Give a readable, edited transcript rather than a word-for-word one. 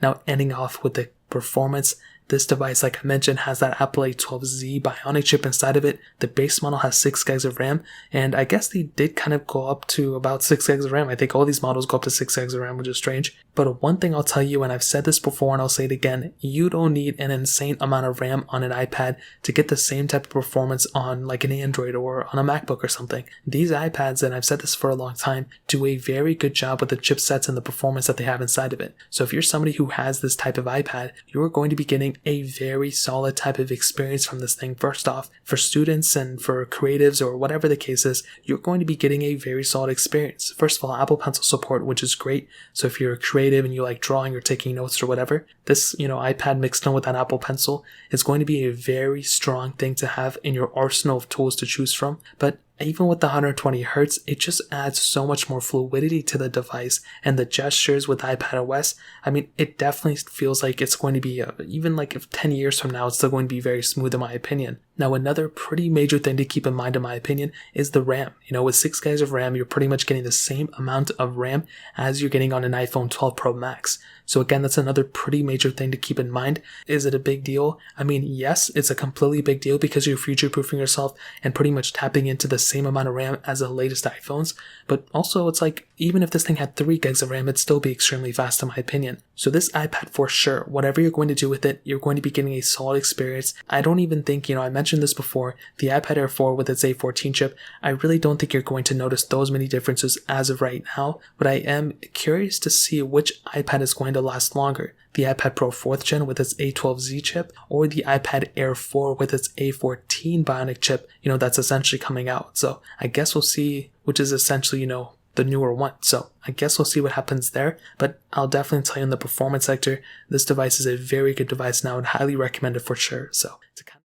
Now, ending off with the performance, this device, like I mentioned, has that Apple A12Z Bionic chip inside of it. The base model has 6 gigs of RAM, and I guess they did kind of go up to about 6 gigs of RAM. I think all these models go up to 6 gigs of RAM, which is strange. But one thing I'll tell you, and I've said this before and I'll say it again, you don't need an insane amount of RAM on an iPad to get the same type of performance on like an Android or on a MacBook or something. These iPads, and I've said this for a long time, do a very good job with the chipsets and the performance that they have inside of it. So if you're somebody who has this type of iPad, you're going to be getting a very solid type of experience from this thing. First off, for students and for creatives or whatever the case is, you're going to be getting a very solid experience. First of all, Apple Pencil support, which is great. So if you're creative and you like drawing or taking notes or whatever, this, iPad mixed in with that Apple Pencil is going to be a very strong thing to have in your arsenal of tools to choose from. But even with the 120 Hz, it just adds so much more fluidity to the device, and the gestures with iPadOS, I mean, it definitely feels like it's going to be, even like if 10 years from now, it's still going to be very smooth in my opinion. Now, another pretty major thing to keep in mind in my opinion is the RAM. With 6 gigs of RAM, you're pretty much getting the same amount of RAM as you're getting on an iPhone 12 Pro Max. So again, that's another pretty major thing to keep in mind. Is it a big deal? I mean, yes, it's a completely big deal because you're future-proofing yourself and pretty much tapping into the same amount of RAM as the latest iPhones. But also, it's like, even if this thing had 3 gigs of RAM, it'd still be extremely fast in my opinion. So this iPad, for sure, whatever you're going to do with it, you're going to be getting a solid experience. I don't even think, I mentioned this before, the iPad Air 4 with its A14 chip, I really don't think you're going to notice those many differences as of right now, but I am curious to see which iPad is going to last longer. The iPad Pro 4th Gen with its A12Z chip, or the iPad Air 4 with its A14 Bionic chip, that's essentially coming out. So I guess we'll see which is essentially, the newer one. So I guess we'll see what happens there, but I'll definitely tell you in the performance sector, this device is a very good device now and highly recommended for sure. So to kind of